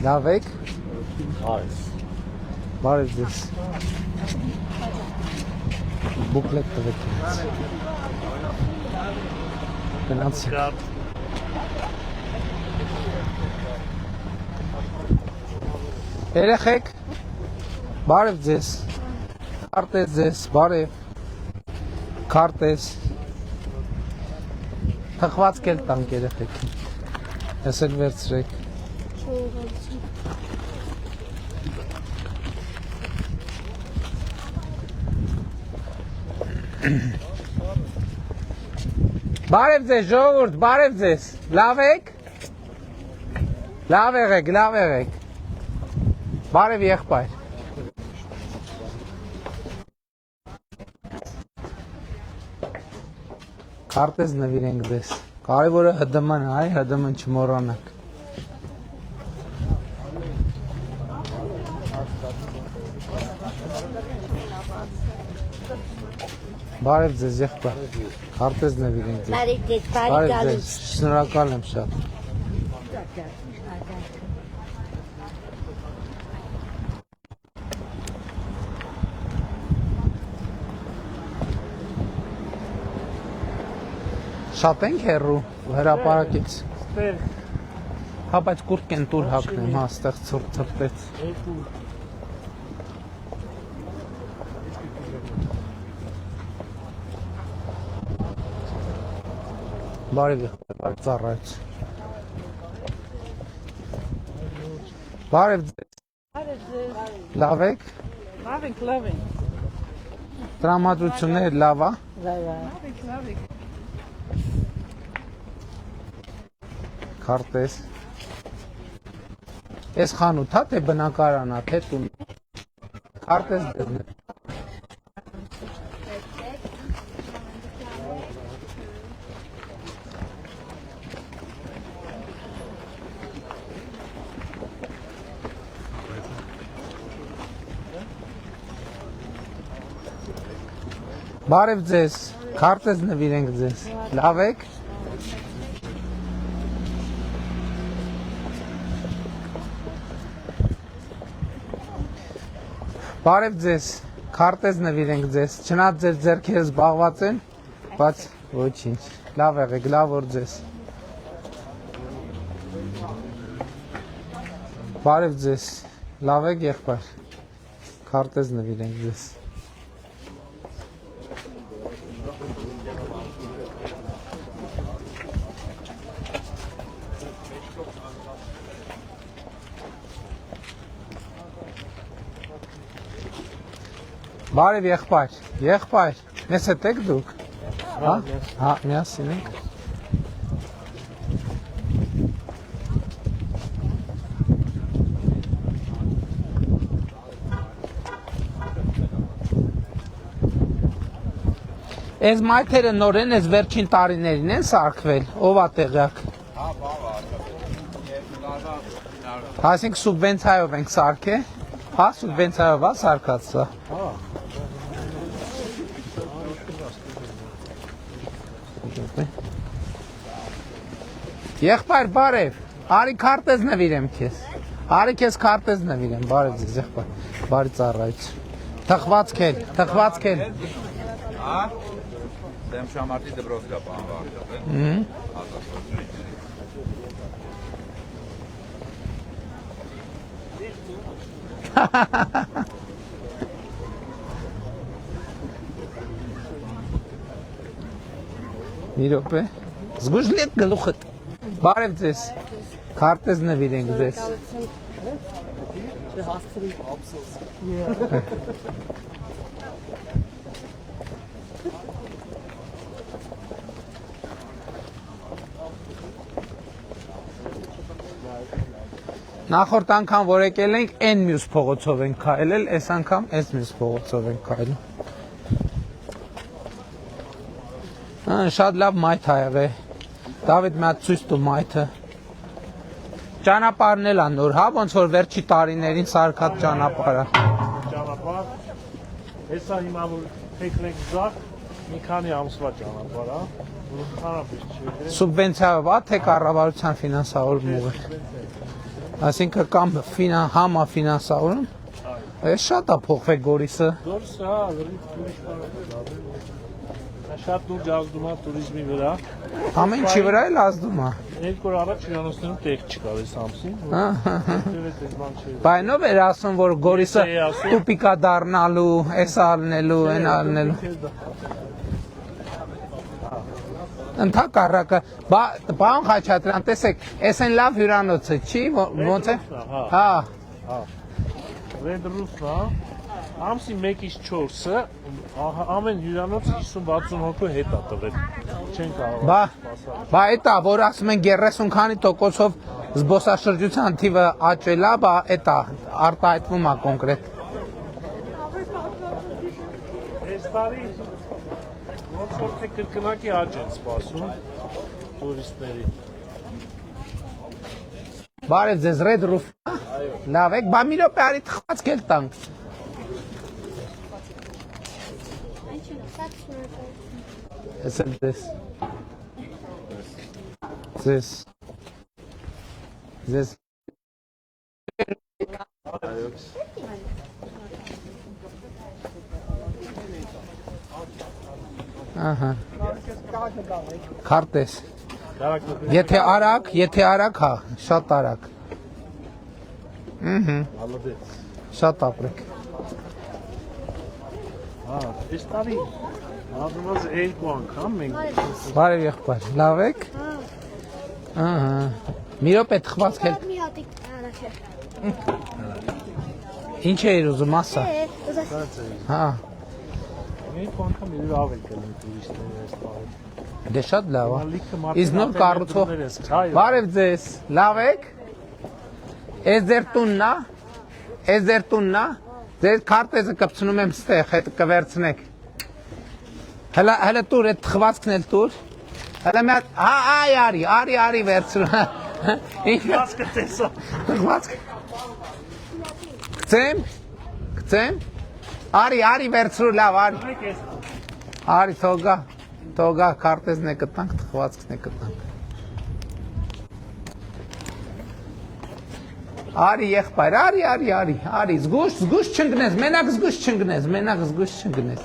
Լավ եք։ Բարև ձեզ։ Բուկլետ տվեք ինձ։ Գնացեք։ Երեխեք, բարև ձեզ, քարտեզ ձեզ, բարև, քարտեզ, թխվածք էլ տանք երեխեք, ես էլ վերցրեք։ Բարև ձեզ, ժողովուրդ, բարև ձեզ, լավ եք, լավ եղեք, բարև եղբայր։ Քարտեզ նվիրենք ձեզ, կարևորը ՀԴՄ-ն է, ՀԴՄ-ն չմոռանաք։ Բարև ձեզ եղբայր, քարտեզ նվիրենք ձեզ։ Բարև ձեզ, շնորհակալ եմ շատ։ Շատ ենք հեռու հրապարակից։ Հա, բայց կուրտքեն տուր հագնեմ, հա, ստեղ ցրտեց։ Բարև եղբայր, ծառայց։ Բարև ձեզ։ Լավ եք։ Լավ ենք։ Տրամադրությունները լավ է։ Լավ եք։ Քարտեզ։ Այս խանութ է, թե բնակարան է, թե տուն։ Քարտեզ դերն է։ Բարև ձեզ, քարտեզ նվիրենք ձեզ, լավ եք։ Բարև ձեզ, քարտեզ նվիրենք ձեզ, չնայած ձեր ձեռքերը զբաղված են, բայց ոչինչ, լավ եղեք, լավ օր ձեզ։ Բարև ձեզ, լավ եք եղբայր, քարտեզ նվիրենք ձեզ։ Բարև եղբայր, մեզ հետ եք դուք, հա, միասին ենք։ Այս մայթերը նոր են, այս վերջին տարիներին են սարքվել, ով է տեղյակ։ Այսինք սուբվենցիայով ենք սարքել, հա, սուբվենցիայով է սարքած սա։ Եղբայր, բարև, արի քարտեզ նվիրեմ քեզ, արի քեզ քարտեզ նվիրեմ, բարև ձեզ եղբայր, բարի ծառայություն, թխվածք էլ։ Դեմ շամարտի դբրոսկա պանվարդապ է։ Մի րոպե, զգուշ լետ գլուխդ, բարև ձեզ, քարտեզ նվիրենք ձեզ։ Նախորդ անգամ որ եկել ենք, այն մյուս փողոցով ենք քայլել, այս անգամ այս մյուս փողոցով ենք քայլել։ Շատ լավ մայթ ա եղել։ Դավիթ մի հատ ցույց տու մայթը։ Ճանապարհն էլ ա նոր, հա, ոնց որ վերջի տարիներին սարքած ճանապարհը։ Ճանապարհ։ Հեսա հիմա որ թեքնեք զախ, Մի քանի ամսվա ճանապարհ է, որ ընդհանրապես չի։ Սուբվենցիայով է թե կառավարության ֆինանսավորում ուղղ։ Այսինքն կամ համաֆինանսավորում։ Այս շատ է փոխվել Գորիսը։ Գորիսը, հա, լրիվ ուրիշ բան է դարձել։ Շատ լուրջ ազդում է туриզմի վրա։ Ամեն ինչի վրա էլ ազդում է։ Երկու օր առաջ հյուրանոցներում տեղ չկար այս ամսին։ Բայնով էր ասում, որ Գորիսը տուպիկա դառնալու, էս ալնելու, այն ալնելու։ Ընդհակառակը, բան Խաչատրյան, տեսեք, էս այն լավ հյուրանոցը չի, ոնց է։ Հա։ Red Roof-ն է, ամսի 1-ից 4-ը ամեն հյուրանոցը 50-60 հոգու հետ է տվել։ Չեն կարող սպասել։ Բա էտա, որ ասում են 30 քանի տոկոսով զբոսաշրջության թիվը աճել է, բա էտա արտահայտվում է կոնկրետ։ Այս տարի ոնց որ թե կրկնակի աճ են սպասում տուրիստների։ Բարև ձեզ Red Roof։ Լավ եք, բա մի րոպե արի թխվածք էլ տանք։ Էսը ձեզ։ Ձեզ։ Ահա։ Քարտես։ Եթե արագ, հա, շատ արագ։ Շատ ապրեք։ Այս տարի Ադրոզ 2 անգամ մենք Բարև եղբայր, լավ եք։ Ահա։ Մի րոպե թխվածք էլ։ Մի հատիկ Ինչ էիր ուզում ասա։ Հա։ Մենք անգամ իր ավել կլինի տուրիստների այս տարի։ Դե շատ լավ է։ Իսկ նոր կառուցող։ Բարև ձեզ, լավ եք։ Էս ձեր տունն է։ Էս ձեր տունն է։ Ձեր քարտեզը կպցնում եմ ստեղ, հետ կվերցնեք։ Հələ տուր, այդ թխվածքն էլ տուր։ Հələ մի հատ, արի վերցրու։ Թխվածքը տեսա։ Թխվածք։ Գցեմ։ Արի վերցրու, լավ, արի։ Արի թողա, քարտեզն է կտանք, թխվածքն է կտանք։ Արի եղբայր, արի, զգուշ չընկնես, մենակ զգուշ չընկնես։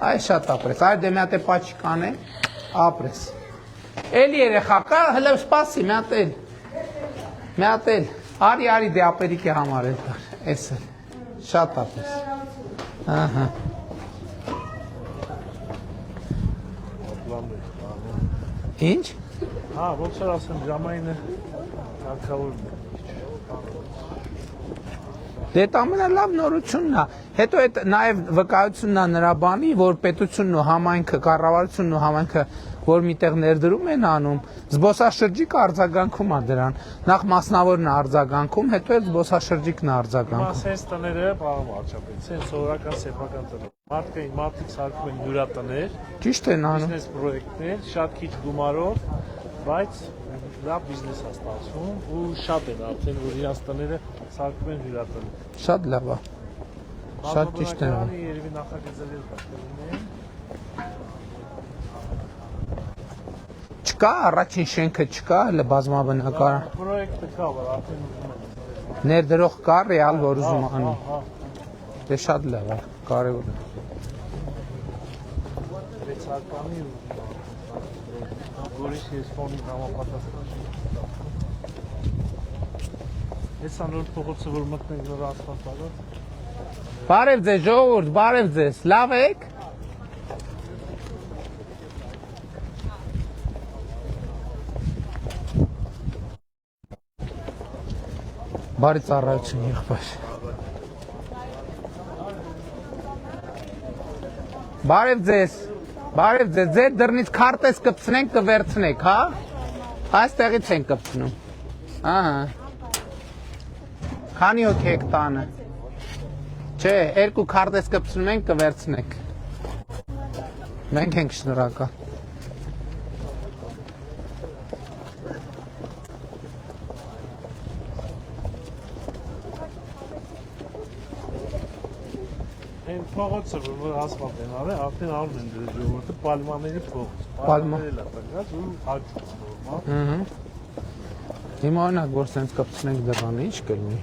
Այ շատ ապրես, այ դե մի հատ է պաչիկ անը, ապրես։ Էլի երեխա կա, հլը սպասի, մի հատ էլ, արի դե ապերիկի համար էլ կար, էս էլ, շատ ապրես։ Ահա։ Ինչ։ Հա, ոնց որ ասեմ, ժամայինը հարկավորն է։ Դե դա ամենալավ նորությունն է։ Հետո այդ նաև վկայությունն է նրա բանի, որ պետությունն ու համայնքը, կառավարությունն ու համայնքը, որ միտեղ ներդրում են անում, զբոսաշրջիկը արձագանքում է դրան։ Նախ մասնավորն է արձագանքում, հետո էլ զբոսաշրջիկն է արձագանքում։ Մաս հենց տները, պարոն վարչապետ, հենց սովորական սեփական տներ։ Մարդիկ սարքում են հյուրատներ, Ճիշտ են անում։ բիզնես պրոյեկտներ, շատ քիչ գումարով, բայց լավ բիզնես է ստացվում ու շատ են արդեն որ իրաց տները սարքում են հյուրատներ։ Շատ լավ է։ Շատ ճիշտ են։ Երևի նախագծել են պատկերներ։ Չկա, առաջին շենքը չկա, հələ բազմաբնակարան։ Պրոյեկտը կա, որ արդեն ուզում են։ Ներդրող կա ռեալ, որ ուզում է անում։ Դե շատ լավ է, կարևոր է։ Վեցարկանի ու Գորիսի Էսպոնի համապատասխան։ Հեսա նոր փողոցը որ մտնենք նոր ասֆալտալով։ Բարև ձեզ ժողովուրդ, բարև ձեզ, լավ եք։ Բարի ծառայություն եղբայր։ Բարև ձեզ, ձեր դռնից քարտեզ կպցնենք, կվերցնենք, հա։ Այստեղից ենք կպցնում։ Ահա։ Քանի հոգի եք տանը։ Չէ, երկու քարտեզ կպցնում ենք, կվերցնենք։ Մենք ենք շնորհակալ։ փողոցը որ ասֆալտ են արել, արդեն անում են դրա ժողովուրդը պալմաների փողոց։ Պալմա։ Տանգած ու աճում նորմալ։ Հիմա օրինակ որ սենց կպցնենք դրան ինչ կլինի։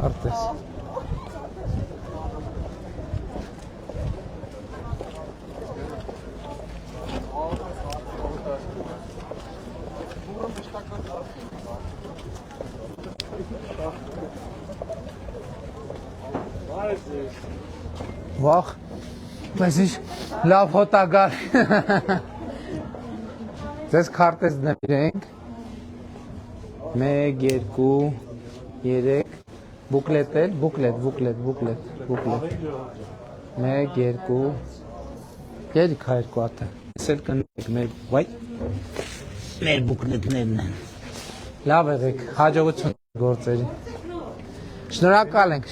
Քարտես։ Վախ, մեզ ինչ լավ հոտագար։ Ձեզ քարտեզ նվիրենք։ 1, 2, 3 Buklet el, buklet 1, 2 Գերիք երկու ատը Սել կնեք մեր վայ Մեր բուկլետներն են Լավ եղեք, հաջողություն գործերի Շնորհակալ ենք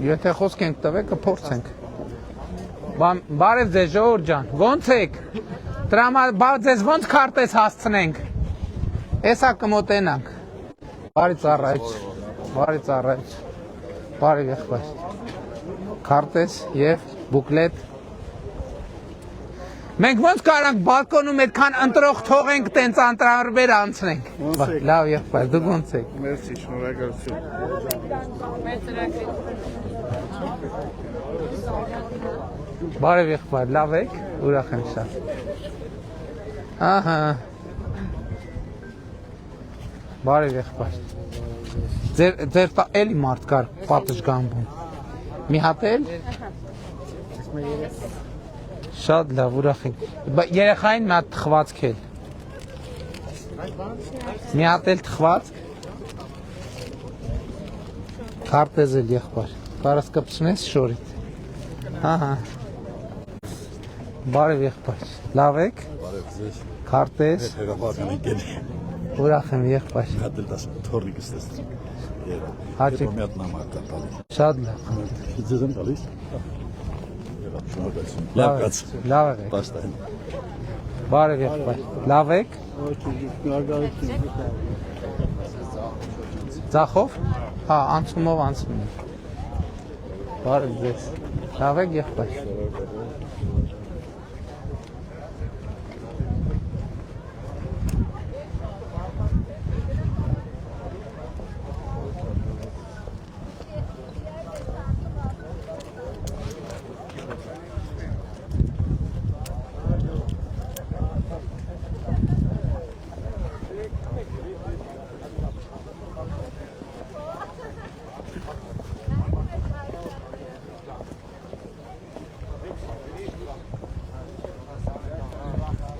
Եթե խոսք ենք տվեք, կփորձենք Բարև ձեզ ժողովուրդ ջան, ոնց եք Ձեզ ոնց քարտեզ հասցնենք, էսա կմոտենանք, բարի ծառայություն, բարի եղբայր, քարտեզ և բուկլետ, մենք ոնց կարանք բալկոնում այդքան ընտրող թողենք տենց անտրարվեր անցնենք, լավ եղբայր, դուք ոնց եք, Մերսի, շնորհակալություն, բարև եղբայր, լավ եք, ուրախ եմ շատ Ահա Բարև եղբայր Ձեր էլի մարդ կար պատժ գամբում Մի հատ էլ Շատ լավ ուրախ ենք Երեխային մի հատ թխվածք էլ Մի հատ էլ թխվածք Քարտեզ էլ եղբայր Կարաս կպցնես շորիտ Ահա Բարև եղբայր Լավ եք Քարտեզ Ուրախ եմ եղբայր Թորնիկ ստես Հաճեք Շատ լավ Ձեզ եմ գալիս Լավ կաց Լավ եք Բարև եղբայր Լավ եք Ձախով Հա անցումով անցնում Բարև ձեզ Լավ եք եղբայր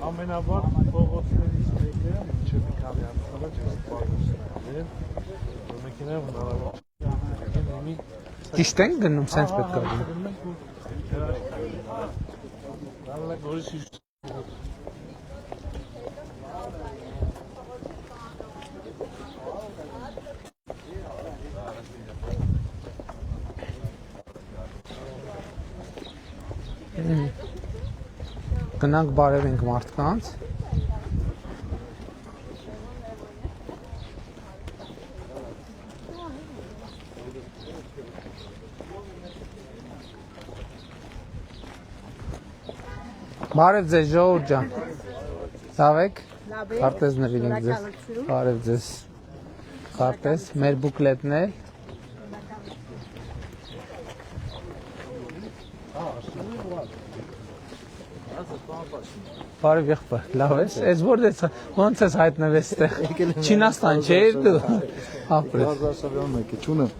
Ամենաբար փողոցներից մեկը մինչև մի քանի ամսվա չկարողացել որ մեքենայով հնարավոր Ճիշտ ենք գնում, սենց պետք է գնում Գնանք բարևենք մարդկանց Բարև ձեզ ժողովուրդ ջան Լավ եք Քարտեզ նվիրենք ձեզ Բարև ձեզ Քարտեզ մեր բուկլետներ Բարև եղբայր, լավ ես, ես որտես ոնց ես հայտնվես այդտեղ, Չինաստան չէիր դու, ապրես։ Չունեմ,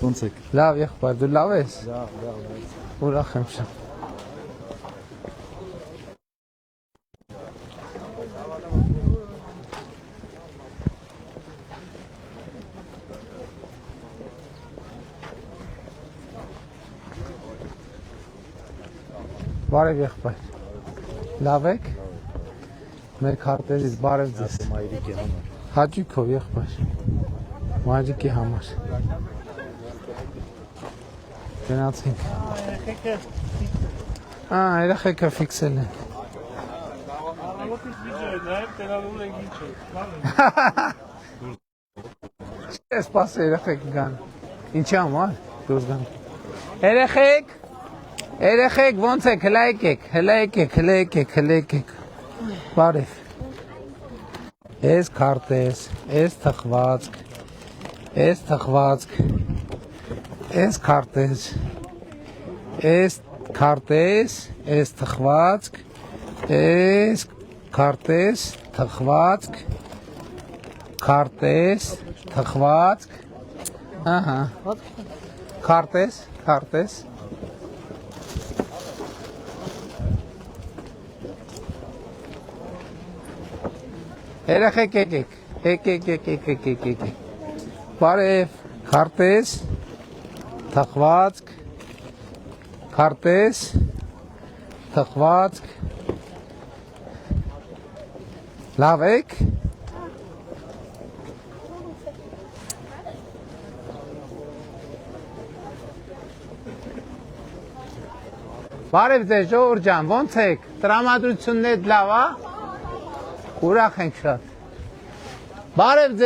ոնց եք։ Լավ եղբայր, դու լավ ես։ Ուրախ եմ շատ։ Բարև եղբայր։ Լավ եք։ Մեր քարտերից բարև ձեզ։ Մայրիկի համար։ Հաճույքով եղբայր։ Մայրիկի համար։ Գնացինք։ Երեխեքը ֆիքսել են։ Առավոտից վիդեո է նայում, տենալուն ենք ինչ է։ Չես պասը երեխեք գան։ Ինչի համար դուրս գան։ Երեխեք ոնց եք, հլայք եք։ Բարև։ Ես քարտես, ես թխվածք, ես քարտես, ես քարտես, ես թխվածք, ես քարտես, թխվածք, քարտես, թխվածք, ահա, քարտես, երեխեք եկեք, բարև, քարտես, թխվածք, քարտես, թխվածք, լավ եք, բարև ձեզ ժողովուրդ ջան, ոնց եք, տրամադրությունն լավ է, ուրախ ենք շատ, բարև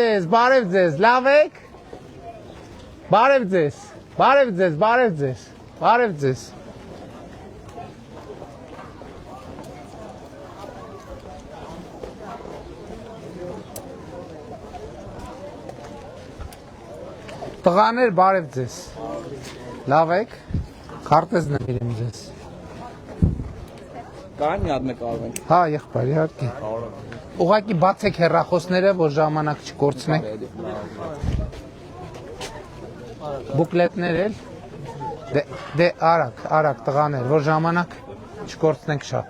ձեզ, լավ եք, բարև ձեզ, տղաներ բարև ձեզ, լավ եք, քարտեզն եմ իրեմ ձեզ, Կան մի հատ մեկ կարող ենք։ հա եղբայր իհարկե, ուղղակի բացեք հեռախոսները, որ ժամանակ չկորցնեք, բուկլետներ էլ, դե արագ տղաներ, որ ժամանակ չկորցնենք շատ,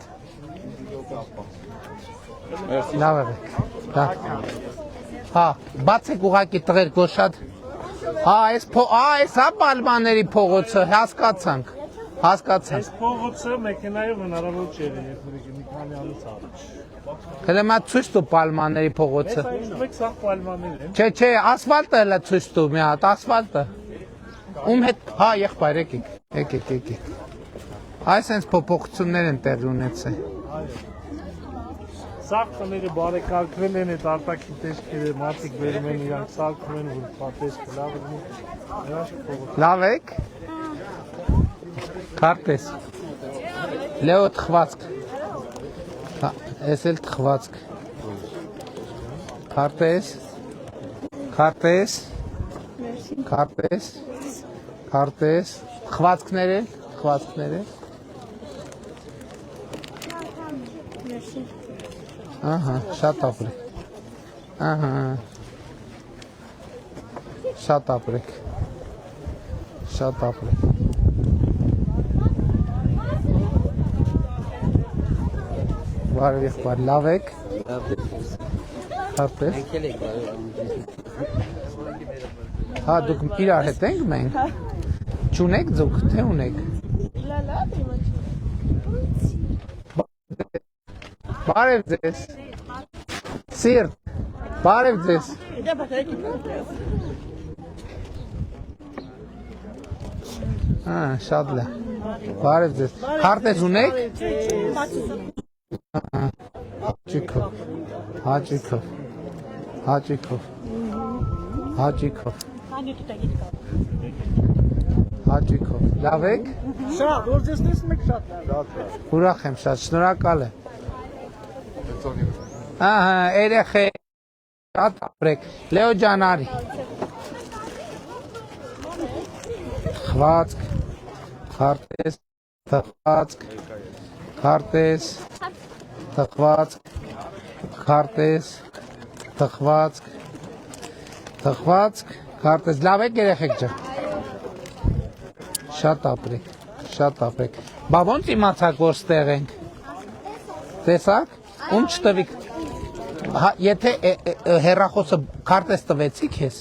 լավ եք, հա, բացեք ուղղակի տղեր գոշատ, այս պալմաների փողոցը, հասկացանք, Այս փողոցը մեքենայով հնարավոր չէ մի քանի ամիս առաջ։ Կլեմա ցույց տու պալմաների փողոցը։ Մեկ սա պալմաններ են։ Չէ, ասֆալտը հլա ցույց տու մի հատ, ասֆալտը։ Ում հետ, հա, եղբայր, եկեք։ Այս հենց փոփոխություններ են տեղի ունեցել։ Սարքները բարեկարգվել են, այդ արտաքին տեսքերը մարդիկ բերում են իրանք սարքում են, որ պատեսքը լավ լինի։ Լավ եք։ Քարտես։ Լեո թխվածք։ Ես էլ թխվածք։ Քարտես։ Թխվածքներ էլ։ Ահա, շատ ապրեք։ Ահա։ Շատ ապրեք։ Բարև եղբայր, լավ եք։ Քարտես։ Հա, դուք իրար հետ ենք մենք։ Չունեք ձուկ, թե ունեք։ Բարև ձեզ։ Սիրտ, բարև ձեզ։ Շատ լավ։ Բարև ձեզ։ Քարտեզ ունեք։ Հաճիկով։ Լավ եք։ Շատ, որ ձեզ տեսնում եք շատ լավ։ Ուրախ եմ շատ, շնորհակալ եմ։ Ահա, երեխեք, շատ ապրեք։ Լեո ջան արի։ Թխվածք, քարտեզ, թխվածք, քարտեզ, թխվածք, քարտեզ, թխվածք, քարտեզ։ Լավ եք երեխեք ջան։ Շատ ապրեք։ Բա ոնց իմացաք, որ ստեղ ենք։ Տեսակ, ում չտվիք։ Եթե հեռախոսը քարտեզ տվեցիք ես։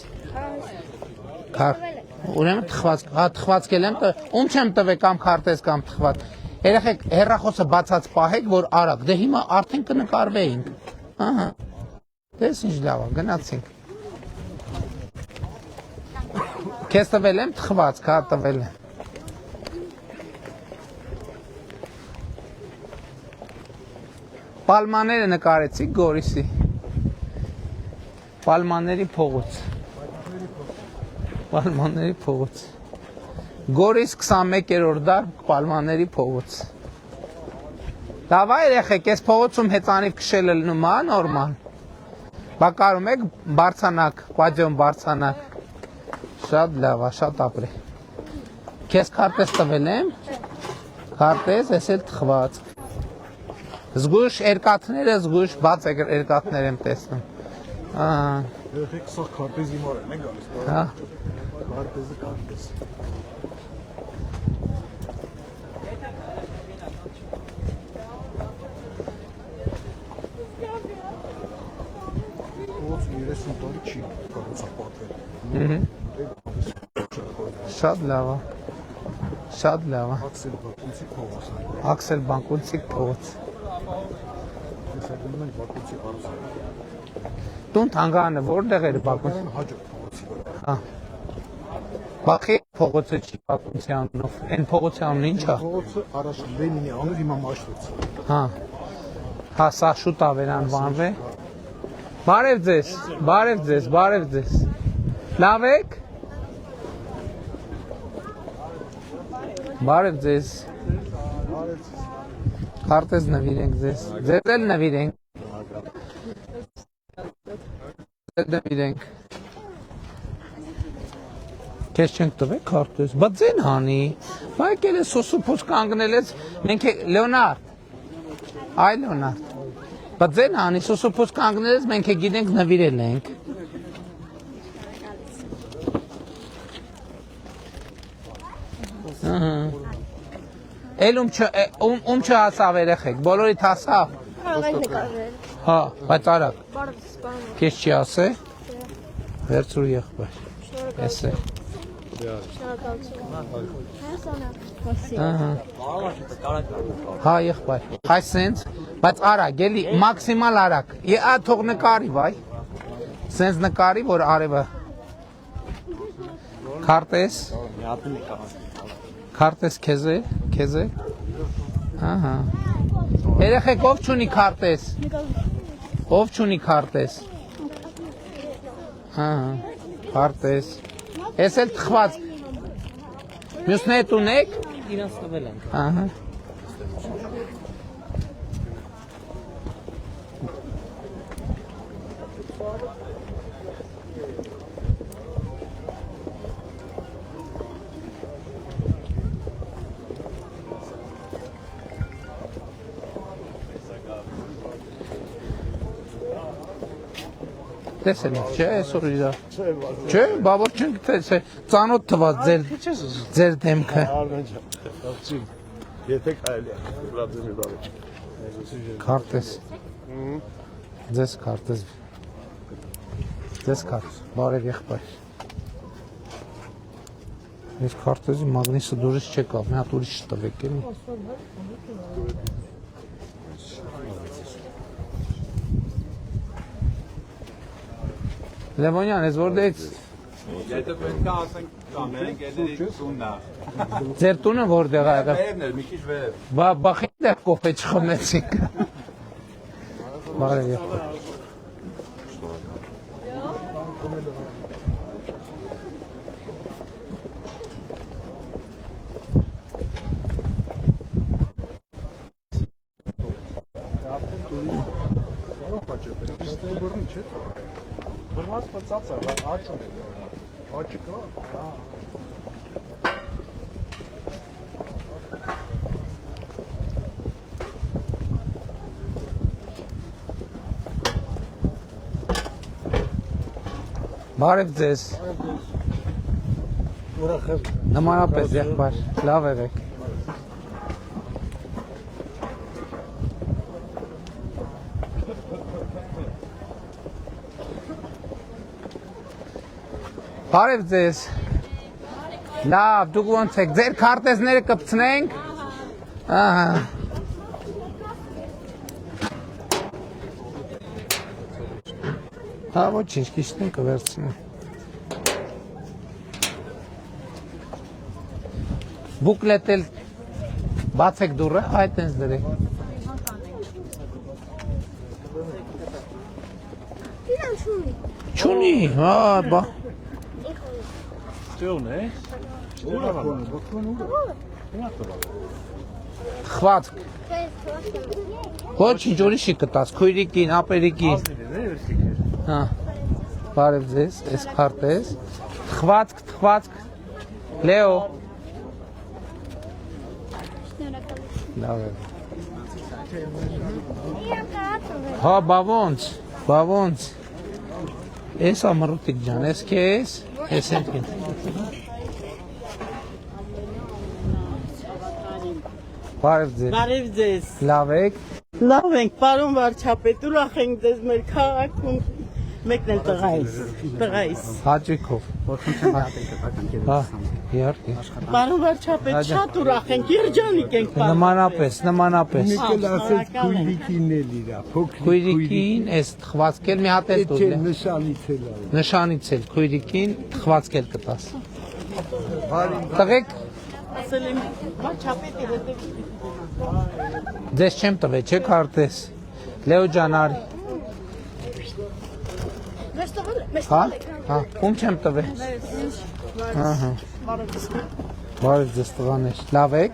Ուրեմն թխվածք, թխվածք եմ, ում չեմ տվել կամ քարտեզ կամ թխված։ Երեխեք հեռախոսը բացած պահեք, որ արագ, դե հիմա արդեն կնկարվեինք, ահա, դես ինչ լավ է, գնացինք, կեզ տվել եմ թխված, կա տվել եմ, պալմաները նկարեցիք Գորիսի, պալմանների փողոց, Գորիս 21-րդ դար պալմանների փողոց։ Լավ է երեխեք, այս փողոցում հեծանիվ քշելը լինում է նորմալ։ Բա կարում եք բարձանակ, պաջոն բարձանակ։ Շատ լավ է, շատ ապրի։ Քեզ քարտեզ տվել եմ։ Քարտեզ, ես էլ թխված։ Զգուշ երկաթները, զգուշ բաց երկաթներ եմ տեսնում։ Ահա։ Երեխեք սա քարտեզի մար են գալիս։ Հա։ Քարտեզ։ Ո՞ց 30 տարի չի կառուցապատվել։ Շատ լավ է։ Շատ լավ է։ Աքսել Բաքունցի փողոցը։ Աքսել Բանկունցի փողոց։ Հեսա գնում ենք Բաքունցի առցը։ Տուն թանգարանը որտեղ էր Բաքուն։ Հաջորդ փողոցի վրա։ Հա։ Բախի փողոցը չի Բաքունցի անունով։ Այն փողոցի անունը ի՞նչ է։ Փողոցը առաջ Լենինի անունով հիմա Մաշտոցը։ Հա։ Հա, սա շուտ ավերանվանվե։ Բարև ձեզ, բարև ձեզ, բարև ձեզ։ Լավ եք։ Բարև ձեզ։ Քարտեզ նվիրենք ձեզ։ Ձեզ էլ նվիրենք։ Նվիրենք։ Քեզ չենք տվել քարտեզ, բա ձեն հանի։ Բա եկել է սոսուփոց կանգնել ես, մենք Լեոնարդ։ Այ Լեոնարդ։ Բա ձեն հանի սոսուփոց կանգնել ես, մենք գիտենք նվիրել ենք։ Ահա։ Էլ ում չհասավ երեխեք, բոլորիդ հասավ։ Հա, բայց արագ։ Քեզ չի ասե։ Վերցրու եղբայր։ Էսե։ Ահա։ Հա, եղբայր։ Այս սենց, բայց արագ, էլի մաքսիմալ արագ։ Ա թող նկարի, վայ։ Սենց նկարի, որ արևը։ Քարտեզ։ Քարտեզ քեզ է։ Ահա։ Երեխեք ով չունի քարտեզ։ Ով չունի քարտեզ։ Ահա։ Քարտեզ։ Ես էլ թխված։ Մյուսները ունեք։ Իրանց տվել ենք։ Ահա։ Տեսել եք, չէ, այսօր իրա։ Չէ, բա որ չենք տեսել, ծանոթ թված ձեր դեմքը։ Եթե կարելի է, բրաձենի բարեջ։ Քարտեզ։ Ձեզ քարտեզ։ Բարև եղբայր։ Ես քարտեզի մագնիսը դուրս չեկավ, մի հատ ուրիշ տվեք էլի։ Լևոնյան, ես որտեղից։ Եթե պետք է ասենք կամենք էլի տունն է։ Ձեր տունը որտեղ է եղել։ Վերևն էր, մի քիչ վերև։ Բա խինդեղ կոֆե չխմեցիք։ Բարև եղբայր։ Բռնած պծած է, աճում է, աճը կա, Բարև ձեզ։ ուրախ եմ, Նմանապես եղբայր, լավ եղեք։ Բարև ձեզ։ Լավ, դուք ոնց եք, ձեր քարտեզները կպցնենք։ Ահա։ Հա, ոչինչ, քիչն կվերցնեմ։ Բուկլետ էլ բացեք դուռը, այդ տենց դրեք։ Չունի, հա, բա։ Ճյուն է։ Խվածք։ Ոչինչ ուրիշի կտած, քույրիկին, ապերիկին։ Հա, բարև ձեզ, ես քարտեզ։ Խվածք, Լեո։ Լավ է։ Հա, բավոնց։ Ես ամրուտիկ ջան, ես քեզ, ես ենքին։ Բարև ձեզ։ Բարև ձեզ։ Լավ եք։ Լավ ենք, պարոն վարչապետ, ուրախ ենք ձեզ մեր քաղաքում։ Մեկն էլ տղայիս։ Հաճույքով։ Հա, իհարկե։ Պարոն վարչապետ, շատ ուրախ ենք, երջանիկ ենք պարոն։ Նմանապես։ Քույրիկին էլ իրա, փոքրիկ Քույրիկին էս թխվածքել մի հատ էլ Չէ, դուր։ նշանից էլ ա։ Նշանից էլ քույրիկին թխվածքել կտաս։ Տղեկ Ասել եմ, վարչապետի հետևից։ ձեզ չեմ տվել, չէ՞ քարտես։ Լեո ջան արի։ Հա, ում չեմ տվել։ Ահա։ Բարև ձեզ տղաներ։ Լավ եք։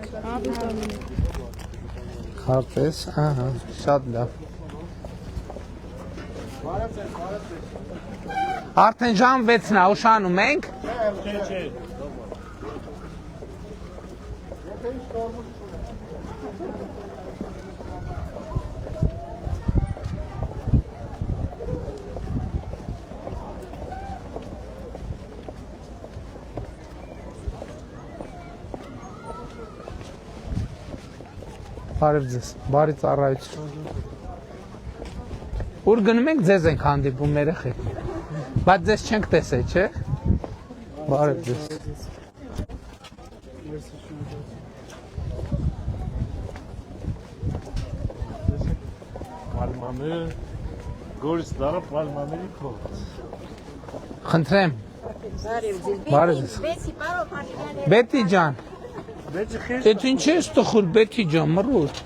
Քարտես, ահա, շատ լավ։ Արդեն ժամ 6-ն է, ուշանում ենք։ Բարև ձեզ, բարի ծառայություն։ Ուր գնում ենք, ձեզ ենք հանդիպում երեխեք։ Բայց ձեզ չենք տեսել, չէ՞։ Բարև ձեզ։ Պալմանը, գորիս դարը պալմաների կողց։ Խնդրեմ։ Բարև ձեզ։ Բետի ջան։ Բեջի խես Դե ինչ ես տխուր Բետի ջան, մռուր։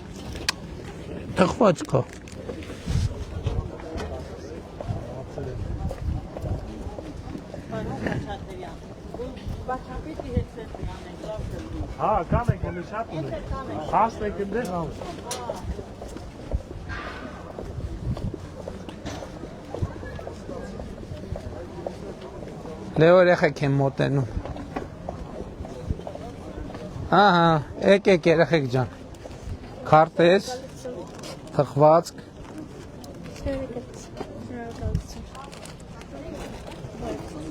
Թխված կա։ Հա, կանեք էլ շատ ունեք։ Հասնեք ընդեր։ Լեո երեխեք եմ մոտենում։ Ահա, եկեք երեխեք ջան։ Քարտեզ, թխվածք։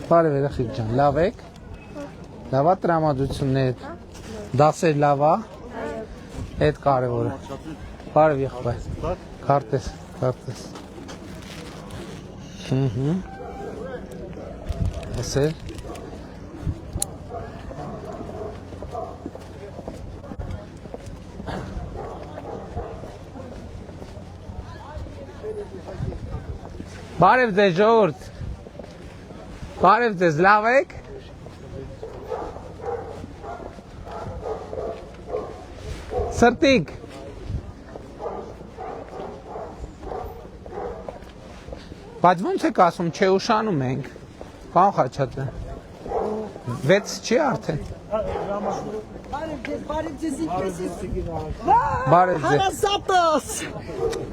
Բարև երեխեք ջան, լավ եք։ Լավա տրամադրություններ։ Դասեր լավա։ Այդ կարևորը։ Բարև եղբայր։ Քարտեզ։ Ասել։ Բարև ձեզ ժողովուրդ։ Բարև ձեզ, լավ եք։ Սրտիկ։ Բայց ոնց եք ասում, չէ ուշանում ենք։ Պան Խաչատրյան։ 6 չի արդեն։ Բարև ձեզ ինքեսից։ Բարև ձեզ։ Հարազատս։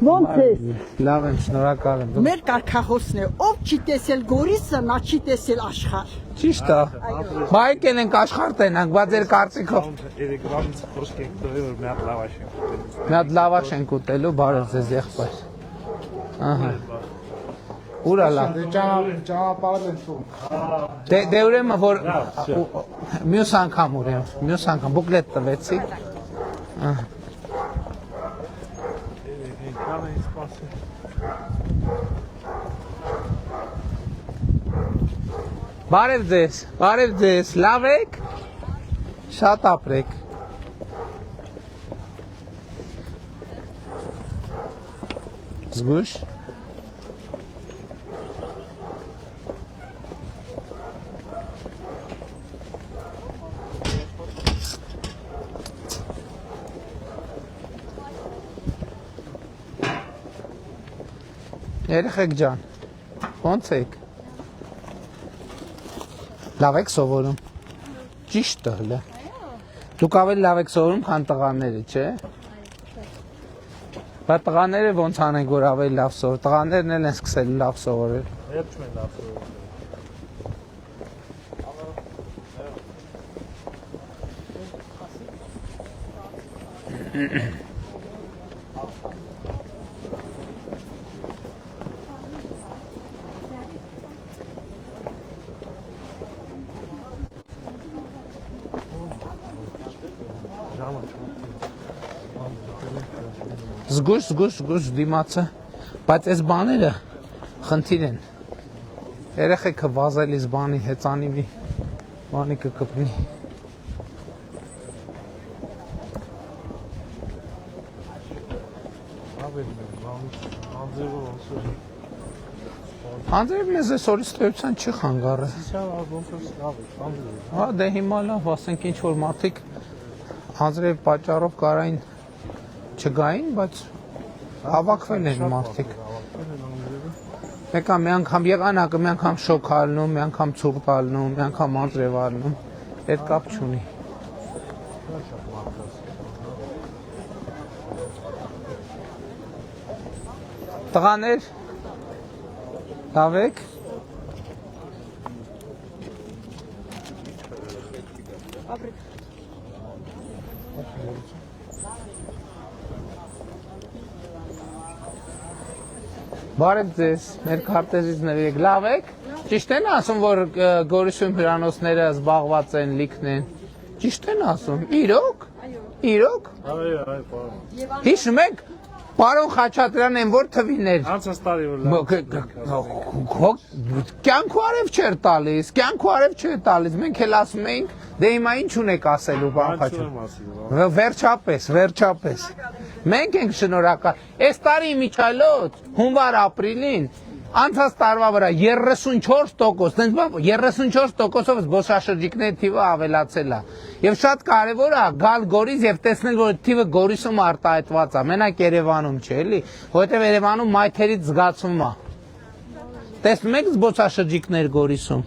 Ոնց ես։ Լավ եմ, շնորհակալ եմ։ Մեր կարգախոսն է, ով չի տեսել Գորիսը, նա չի տեսել աշխարհ։ Ճիշտ է։ Բա եկել ենք աշխարհ տենանք, բայց ձեր կարծիքով։ Երեգրամից խոսք ենք տվել, որ մի հատ լավաշ ենք ուտելու։ Մի հատ լավաշ ենք ուտելու, բարև ձեզ եղբայր։ Ահա։ Ուրա լավ։ Ճանապարհ են թող։ Դե ուրեմն որ մյուս անգամ բուկլետ տվեցիք։ Ահա։ Կանեն սպասել։ Բարև ձեզ, լավ եք։ Շատ ապրեք։ Զգույշ։ Երեխեք ջան, ոնց եք։ Լավ եք սովորում։ Ճիշտ է հլը։ Դուք ավելի լավ եք սովորում, քան տղաները, չէ։ Բայց տղաները ոնց անենք, որ ավելի լավ սովոր։ Տղաներն էլ են սկսել լավ սովորել։ Երբ չմեն լավ սովորել։ Զգույշ դիմացը, բայց այս բաները խնդիր են։ Երեխեքը վազելիս բանի հեծանիվի, բանի կկպնի։ Անձերև մեզ այս օրիստոյության չի խանգարը։ Հա, դե հիմա լավ, ասենք ինչ-որ մարդիկ անձերև պատճառով կարային չգային, բայց հավաքվել են մարդիկ։ Մեկա մի անգամ եղանակը, մի անգամ շոկ ալնում, մի անգամ ցուրտ ալնում, մի անգամ անձրև ալնում, այդ կապ չունի։ Տղաներ, լավ եք։ Բարև ձեզ, մեր քարտեզից ներեք, լավ եք։ Ճիշտ են ասում, որ Գորիսում հյուրանոցները զբաղված են, լիքն են։ Ճիշտ են ասում, իրոք։ Այո, պարոն։ Հիշում եք, պարոն Խաչատրյան են որ թվիներ։ Անցած տարի որ Կյանքու արև չէր տալիս, մենք էլ ասում էինք, դե հիմա ինչ ունեք ասելու, պարոն Խաչատրյան։ Վերջապես։ Մենք ենք շնորհակալ։ Այս տարի միջայլոց հունվար-ապրիլին անցած տարվա վրա 34%, 34%-ով զբոսաշրջիկների թիվը ավելացել է։ Եվ շատ կարևոր է գալ Գորիս եւ տեսնել, որ թիվը Գորիսում արտահայտված է, մենակ Երևանում չէ, էլի, որովհետեւ Երևանում մայթերից զգացում է։ Տեսնում եք զբոսաշրջիկներ Գորիսում։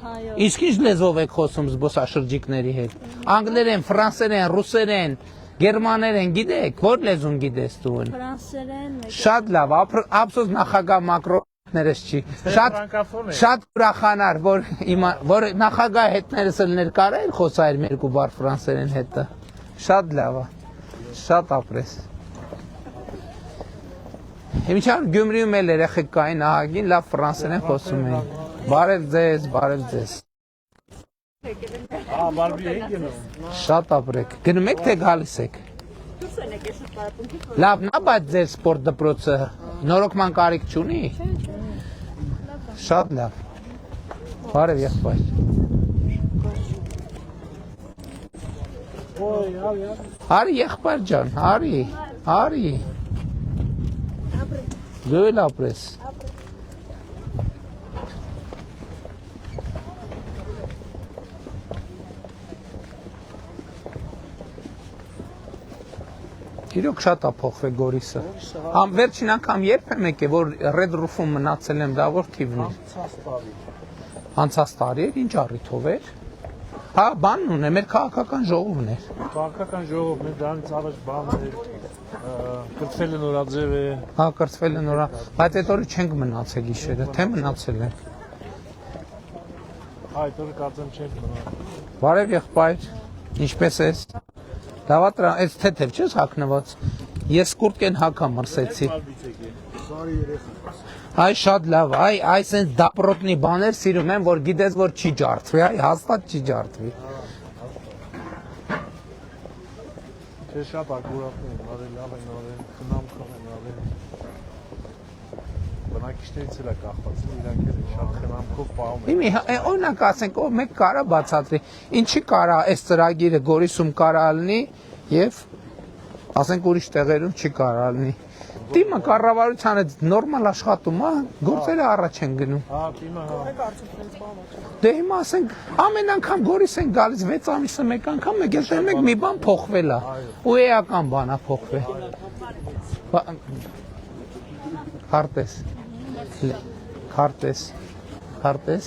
Իսկ ինչ լեզվով եք խոսում զբոսաշրջիկների հետ։ Անգլերեն, ֆրանսերեն, ռուսերեն, գերմաներեն գիտեք, որ լեզուն գիտես դու։ Ֆրանսերեն։ Շատ լավ, ափսոս նախագահ Մակրոններս չի։ Շատ ուրախանար, որ նախագահ հետներս էլ ներկայել խոսայր մի երկու բառ ֆրանսերեն հետը։ Շատ լավ է։ Շատ ապրես։ Հիմա Գյումրիում էլ երեխեք կային ահագին լավ ֆրանսերեն խոսում էին։ Բարև ձեզ։ բարբի եք գնում։ Շատ ապրեք։ Գնում եք թե գալիս եք։ Լավ, նա բայց ձեր սպորտ դպրոցը նորոգման կարիք չունի։ Շատ լավ։ Բարև եղբայր։ Արի եղբայր ջան, արի։ Դու էլ ապրես։ Իրոք շատ է փոխվել Գորիսը։ Վերջին անգամ երբ եմ եկել, որ Red Roof-ում մնացել եմ, դա որ թիվն է։ Անցած տարի էր, ինչ առիթով էր։ Հա, բանն ունե, մեր քաղաքական ժողովն էր։ Քաղաքական ժողով, մեր դրանից առաջ բանն էր, կրծվել է նորաձև է։ Հա, կրծվել է նորա, բայց այդ օրը չենք մնացել իշերը, թե մնացել ենք։ Այդ օրը կարծեմ չենք մնալ։ Բարև եղբայր, ինչպես ես։ Դավատրան, այս թեթև չես հագնված, ես կուրտկեն հագա մրսեցի։ Այ շատ լավ, այ սենց դապրոտնի բաներ սիրում եմ, որ գիտես, որ չի ջարդվի, այ հաստատ չի ջարդվի։ Չէ շատ ակուրատն են, արել, լավ են արել, խնամքով են արել։ Բնակիչներից էլ է կախված, իրանք էլ շատ խնամքով պահում են։ Իմի, օրինակ ասենք, մեկ կարա բացատրի, ինչի կարա այս ծրագիրը Գորիսում կարա լինի և ասենք ուրիշ տեղերում չի կարող լինի։ Տիմը կառավարությանը նորմալ աշխատում է, գործերը առաջ են գնում։ Հա, դիմը հա։ Դե հիմա ասենք ամեն անգամ Գորիս են գալիս 6 ամիսը մեկ անգամ մեկ էլ մի բան փոխվել է։ Ու էական բան է փոխվել։ Քարտես։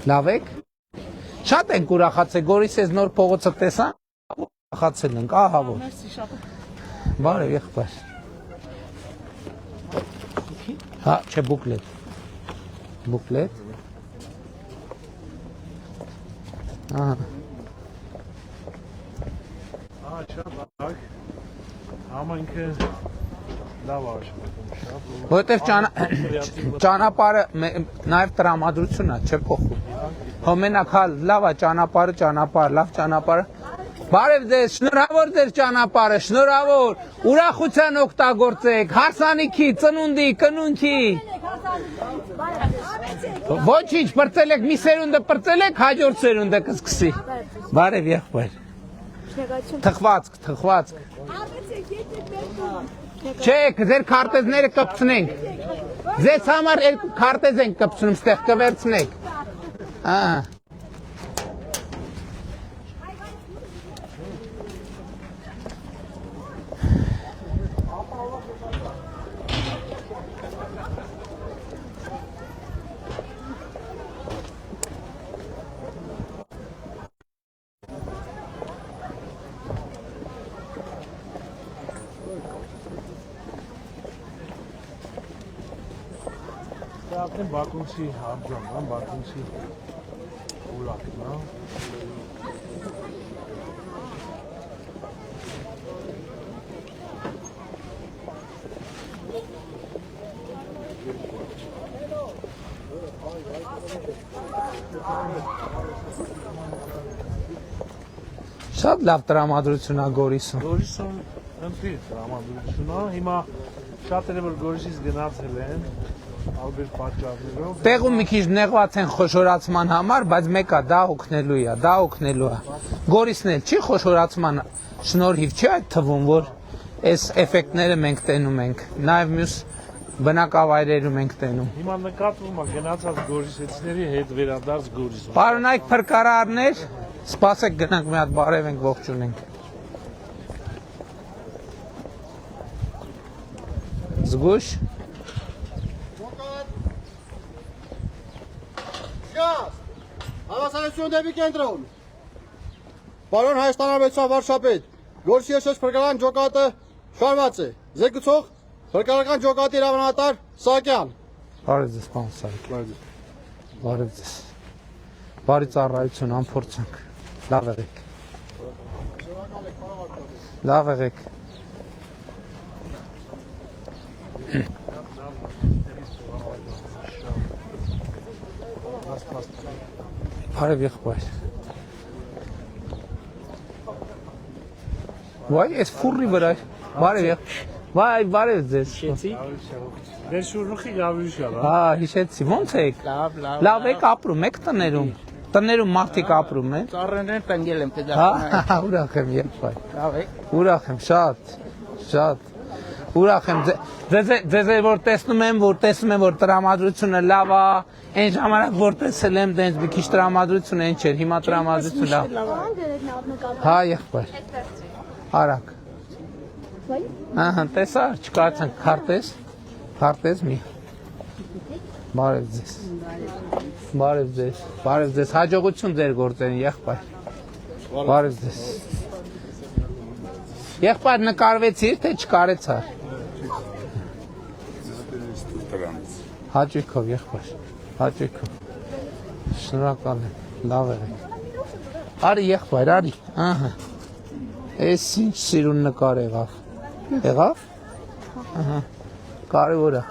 Լավ եք։ Շատ ենք ուրախացել Գորիսից նոր փողոցը տեսան։ Ուրախացել ենք, ահա որ։ Բարև եղբայր։ Հա, չէ բուկլետ։ Ահա։ Շատ լավ։ Համանքը լավ աշխատում շատ։ Որտեվ ճանապարհը նաև տրամադրությունն է, չէ փոխում։ Հո մենակ հա լավ է ճանապարհը, լավ ճանապարհը։ Բարև ձեզ, շնորհավոր ձեր ճանապարհը, շնորհավոր։ Ուրախության օգտագործեք, հարսանիքի, ծնունդի, կնունքի։ Ոչինչ, պրծել եք, մի սերունդը պրծել եք, հաջորդ սերունդը կսկսի։ Բարև եղբայր։ Թխվածք։ Չէ, ձեր քարտեզները կպցնենք։ Ձեզ համար երկու քարտեզ ենք կպցնում, ստեղ կվերցնեք։ Ահա։ Ապնեմ Բաքունցի հաբջան, Բաքունցի ուլակն, Շատ լավ տրամադրություն է Գորիսում։ Գորիսում ընտրի տրամադրություն է, հիմա շատերը որ Գորիսից գնացել են, ալբեր պատճառներով։ Տեղում մի քիչ նեղված են խոշորացման համար, բայց մեկը դա օգնելու է։ Գորիսն էլ չի խոշորացման շնորհիվ չի այդ թվում, որ այս էֆեկտները մենք տենում ենք, նաև մյուս բնակավայրերում ենք տենում։ Հիմա նկատվում է գնացած գորիսեցիների հետ վերադարձ Գորիսում։ Պարոնայք փրկարարներ, սպասեք գնանք մի հատ բարև ենք ողջունենք։ Զգուշ։ Հավասարություն դեպի կենտրոն։ Պարոն Հայաստանահայության վարչապետ, Գորիսի եշեջ փրկարարական ջոկատը շարված է։ Զեկուցող փրկարարական ջոկատի հրամանատար Սահակյան։ Բարև ձեզ, պարոն Սահակյան։ Բարև ձեզ։ Բարի ծառայություն, անփորձանք։ Լավ եղեք։ Լավ եղեք։ Բարև եղբայր։ Վայ, այս ֆուրի վրա։ Բարև եղբայր։ Վայ, բարև ձեզ։ Դեր շուրուխի գավյուշա, Հա, հիշեցի։ Ո՞նց եք։ Լավ եք ապրում, եք տներում։ Տներում մարդիկ ապրում են։ Ծառերեն տնգել եմ Հա, ուրախ եմ եղբայր։ Լավ է։ Ուրախ եմ, շատ։ Ուրախ եմ, ձեզ որ տեսնում եմ, որ տրամադրությունը լավ է, այն ժամանակ որ տեսել եմ, դենց մի քիչ տրամադրություն այն չէր, հիմա տրամադրություն լավ։ Հա, եղբայր։ Արագ։ Ահա, տեսա, չկարծանք քարտեզ մի։ Բարև ձեզ, հաջողություն ձեր գործերին, եղբայր։ Բարև ձեզ։ Եղբայր նկարվեցիր, թե չկարեցար։ Հաճույքով, եղբայր, հաճույքով։ Շնորհակալ եմ, լավ եղեք։ Արի եղբայր, արի, ահա։ Էս ինչ սիրուն նկար եղավ։ Եղավ։ Ահա։ Կարևոր է։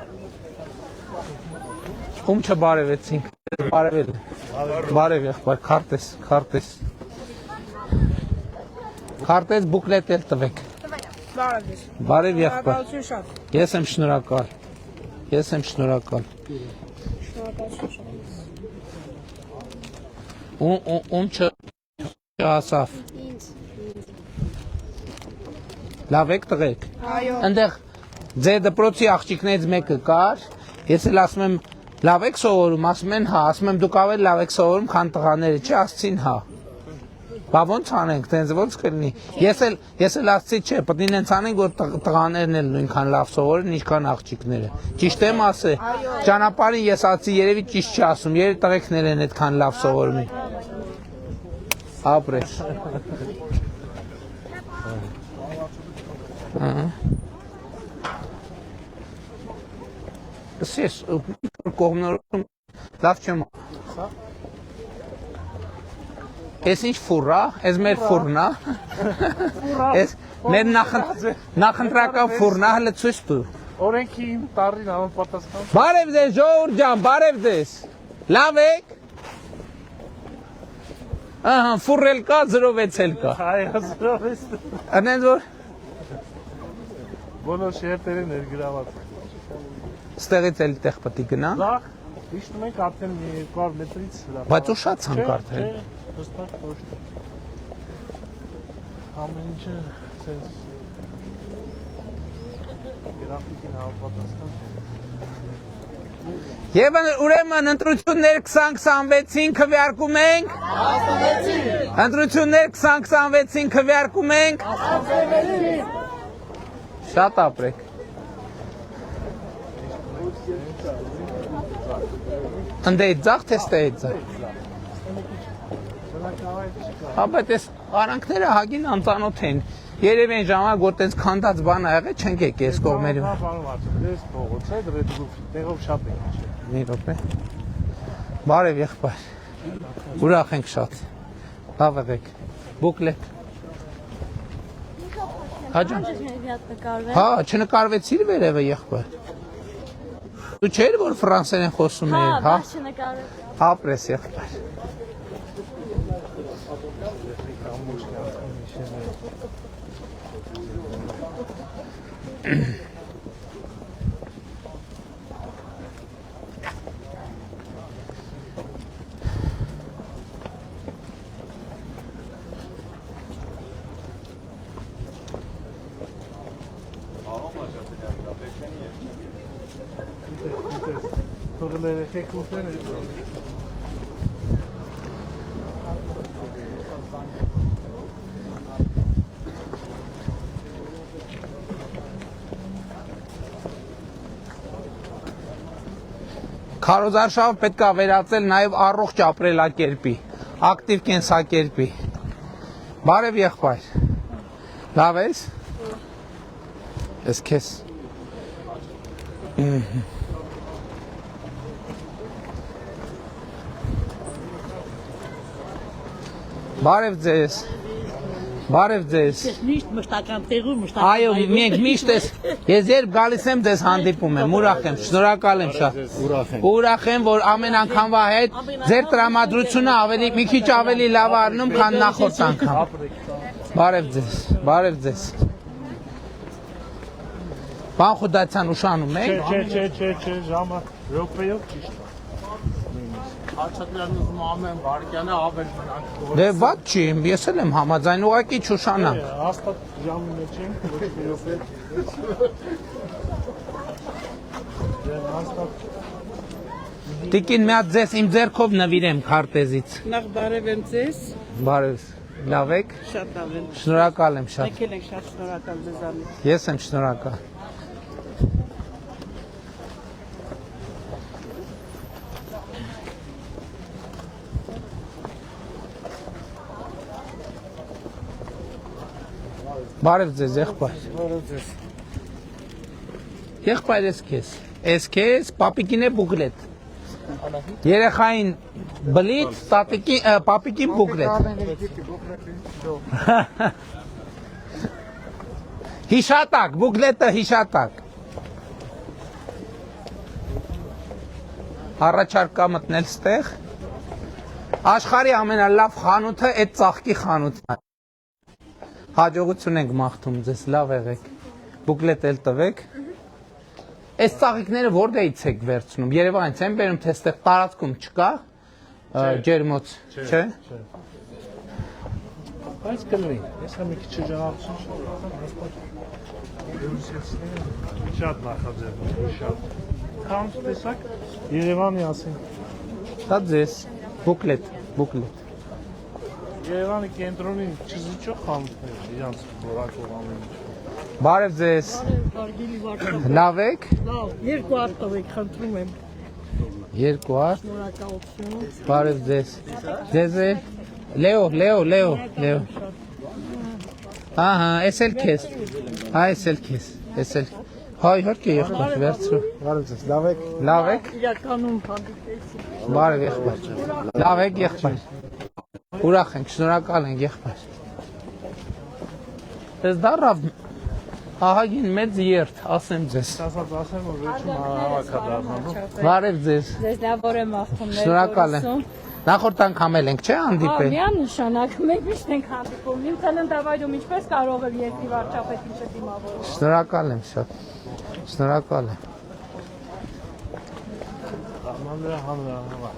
Ում չբարևեցինք։ Բարևել։ Բարև եղբայր, քարտեզ բուկլետ էլ տվեք։ Բարև եղբայր։ Ես եմ շնորհակալ։ Ում չհասավ։ Լավ եք տղեկ։ Այնտեղ ձեր դպրոցի աղջիկներից մեկը կար, ես էլ ասում եմ լավ եք սովորում, ասում են հա, ասում եմ դուք ավելի լավ եք սովորում, քան տղաները, չի, ասցին հա։ Բա ոնց անենք, տենց ոնց կլինի։ Ես էլ ասցի չէ, պետք է նենց անենք, որ տղաներն էլ նույնքան լավ սովորեն, ինչքան աղջիկները։ Ճիշտ եմ ասել։ Ճանապարհին ես ասացի, երևի ճիշտ չի ասում, երևի տղեկներն են այդքան լավ սովորում են։ Ապրես։ Ես կողմնորոշում լավ չեմ։ Ես ինչ ֆուրա, ես մեր ֆուրնա։ Ես մեր նախընտրական ֆուրնա հələ ցույց տու։ Օրենքի տարին համապատասխան։ Բարև ձեզ ժողովուրդ ջան, բարև ձեզ։ Լավ եք։ Ահա, ֆուրել կա, 06 էլ կա։ Այո, 06։ Անենց որ Բոլոր շերտերը ներգրաված։ ստեղից էլ տեղ պետք է գնա։ Լավ, իջնում ենք արդեն 200 մետրից հրապարակ։ Բայց ուշացանք արդեն։ Հստակ ոչ։ Ամեն ինչը sense գրաֆիկին համապատասխան։ Եվ ուրեմն ընտրություններ 2026-ին քվեարկում ենք։ Ընտրություններ 2026-ին քվեարկում ենք։ Շատ ապրեք։ Ընդեից ձախ թե ստեից ձախ։ Բայց այս արանքները հագին անծանոթ են։ Երևի այն ժամանակ, որ տենց քանդած բան ա եղել, չենք եկել այս կողմերի։ Դες փողոց է, դրե տեղով շատ ենք իջել։ Մի րոպե։ Բարև եղբայր։ Ուրախ ենք շատ։ Լավ եղեք։ Բուկլետ։ Հաջան։ Հա, չնկարվեցիր վերևը եղբայր։ Դու չէր որ ֆրանսերեն խոսում էիր, հա։ Ապրես եղբայր։ Թողել երեխեք ուտեն է։ Քարոզարշավը պետք է վերածել նաև առողջ ապրելակերպի, ակտիվ կենսակերպի։ Բարև եղբայր։ Լավ ես։ Ես քեզ։ Բարև ձեզ։ Բարև ձեզ։ Միշտ մշտական տեղում, մշտական։ Այո, մենք միշտ ես երբ գալիս եմ ձեզ հանդիպում եմ, ուրախ եմ, շնորհակալ եմ շատ։ Ուրախ եմ, որ ամեն անգամվա հետ ձեր տրամադրությունը ավելի մի քիչ ավելի լավ առնում, քան նախորդ անգամ։ Բարև ձեզ, բարև ձեզ։ Բան խոդացան ուշանում եք։ Չէ, ժամը րոպեով ճիշտ։ Աչքներն ուզում ամեն վարկյանը ավել մնանք։ Դե ված չի, ես էլ եմ համաձայն, ուղղակի չուշանանք։ Հաստատ ժամի մեջ ենք, ոչ մի րոպե։ Դե հաստատ Տիկին մի հատ ձեզ իմ ձեռքով նվիրեմ քարտեզից։ Նախ բարև եմ ձեզ, Բարև, լավ եք։ շատ լավ եմ։ Շնորհակալ եմ շատ։ Եկել ենք շատ շնորհակալ ձեզանից։ Ես եմ շնորհակալ։ Բարև ձեզ, եղբայր։ Բարև ձեզ։ Եղբայր ես քեզ, պապիկին է բուկլետ։ Երեխային բլիթ, պապիկին բուկլետ։ Հիշատակ, բուկլետը հիշատակ։ Առաջարկ կա մտնել ստեղ։ Աշխարհի ամենալավ խանութը այդ ծաղկի խանութն է։ Հաջողություն ենք մաղթում ձեզ, լավ եղեք, բուկլետ էլ տվեք։ Այս ծաղիկները որտեղից եք վերցնում, Երևանից են բերում, թե այստեղ տարածքում չկա, ջերմոց, չէ։ Բայց կլինի, ես մի քիչ ժողովրդություն Շատ նախաձեռնություն, շատ։ Քան տեսակ Երևանի ասենք։ Դա ձեզ բուկլետ։ Երևանի կենտրոնին չզիջող խանութներ, իրանց որակով ամեն ինչ։ Բարև ձեզ։ Վարգիլի վարչապետ։ Լավ եք։ Լավ, երկու հատ տվեք, խնդրում եմ։ Երկու հատ։ Շնորհակալություն։ Բարև ձեզ։ Ձեզ է։ Լեո։ Ահա, էս էլ քեզ։ Այս էլ քեզ։ Հայ հարկե եղբայր, վերցրու։ Բարև ձեզ, լավ եք։ Լավ եք։ Իրականում հանդիպեցի։ Բարև եղբայր։ Լավ եք եղբայր։ Ուրախ ենք, շնորհակալ ենք եղբայր։ Ես դառավ ահագին մեծ երթ, ասեմ ձեզ։ Ասած ասեմ, որ վերջում հավաքա դառնալու։ Բարև ձեզ։ Ձեզ լավ օրեմ ախտումներ։ Շնորհակալ եմ։ Նախորդ անգամ էլ ենք, չէ՞ հանդիպել։ Միանշանակ մենք միշտ ենք հանդիպում։ Իմ ծննդավայրում ինչպես կարող է երկրի վարչապետին չդիմավորել։ Շնորհակալ եմ շատ։ Շնորհակալ եմ։ Հանրահավաք։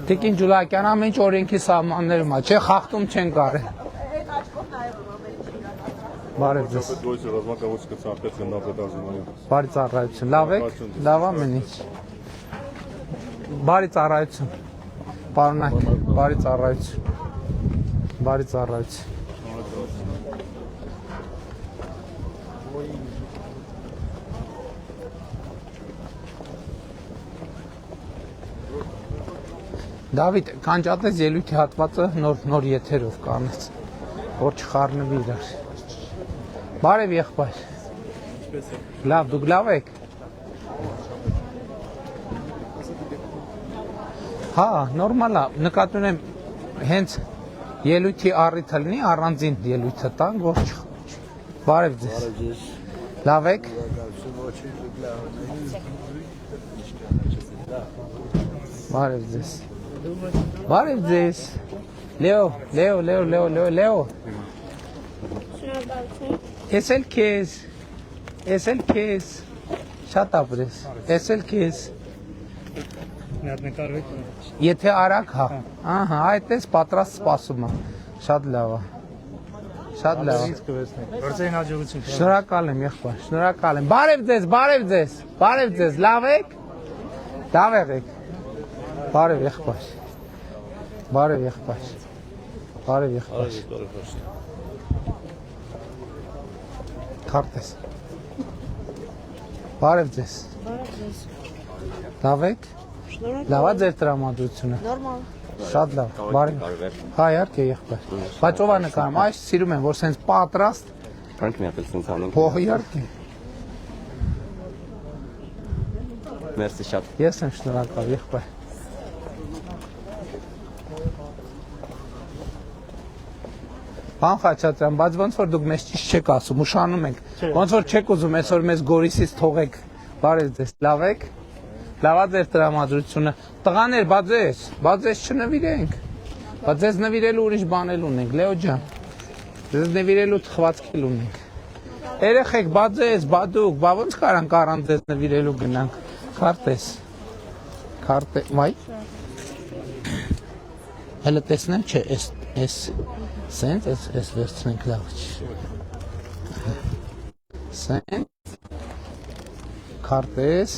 Տիկին Ջուլակյան ամեն ինչ օրենքի սահմաններում է, չէ, խախտում չեն կարել։ Բարև ձեզ։ Բարի ծառայություն։ Լավ եք։ Լավ ամեն ինչ։ Բարի ծառայություն։ Պարոնակ, բարի ծառայություն։ Բարի ծառայություն։ Դավիթ, կանջատես ելույթի հատվածը նոր եթերով կանեց, որ չխառնվի իրար։ Բարև եղբայր։ Լավ, դուք լավ եք։ Հա, նորմալ է, նկատի ունեմ հենց ելույթի առիթը լինի, առանձին ելույթը տանք, որ բարև ձեզ։ Լավ եք։ Բարև ձեզ։ Բարև ձեզ։ Լեո։ Ես էլ քեզ։ Շատ ապրես։ Ես էլ քեզ։ Եթե արագ հա։ Ահա, այդպես պատրաստ սպասում եմ։ Շատ լավ է։ Շատ լավ։ Գործային հաջողություն։ Շնորհակալ եմ եղբայր, շնորհակալ եմ։ Բարև ձեզ, լավ եք։ Լավ եք։ Բարև եղբայր։ Քարտես։ Բարև ձեզ։ Լավ եք։ Լավ է ձեր տրամադրությունը։ Նորմալ։ Շատ լավ։ Բարև։ Հա, իհարկե եղբայր։ Բայց ով է նկարում, այս սիրում եմ, որ սենց պատրաստ։ Frank mi-a fel să-mi ținem. Ո, իհարկե։ Mersi շատ։ Ես եմ շնորհակալ եղբայր։ Բան Խաչատրյան, բայց ոնց որ դուք մեզ ճիշտ չեք ասում, ուշանում ենք։ Ոնց որ չեք ուզում այսօր մեզ Գորիսից թողեք։ Բարև ձեզ, լավ եք։ Լավա ձեր տրամադրությունը։ Տղաներ, բա ձեզ չնվիրենք։ Բա ձեզ նվիրելու ուրիշ բանել ունենք, Լեո ջան։ Ձեզ նվիրելու թխվածք էլ ունենք։ Երեխեք, բա ձեզ, բա դուք, բա ոնց կարանք առանց ձեզ նվիրելու գնանք։ Քարտես։ Վայ։ Հələ տեսնեմ, չէ, էս սենց, էս վերցնենք լավ չի։ Սենց։ Քարտես,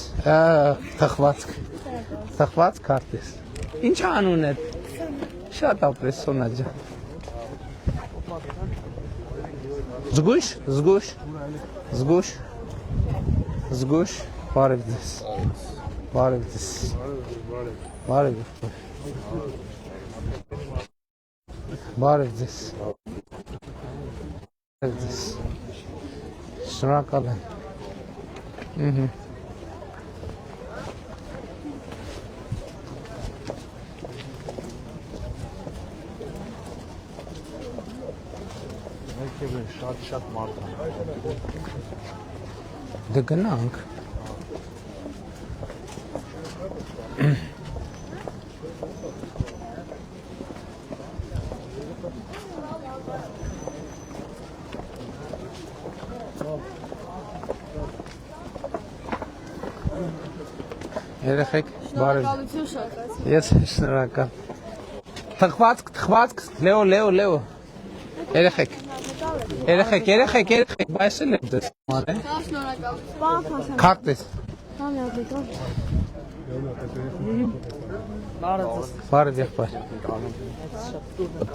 թխված քարտես։ Ինչ անուն է։ Շատ ապրես Սոնա ջան։ Զգուշ, բարև ձեզ։ Բարև ձեզ։ Շնորհակալ եմ։ Շատ մարդ է։ Դե գնանք։ Երեխեք, բարև։ Շնորհակալություն շատ։ Ես շնորհակալ։ Թխվածք, Լեո։ Երեխեք, բայց էլ եմ դες մանե։ Շնորհակալություն։ Քարտես։ Բարև եղբայր։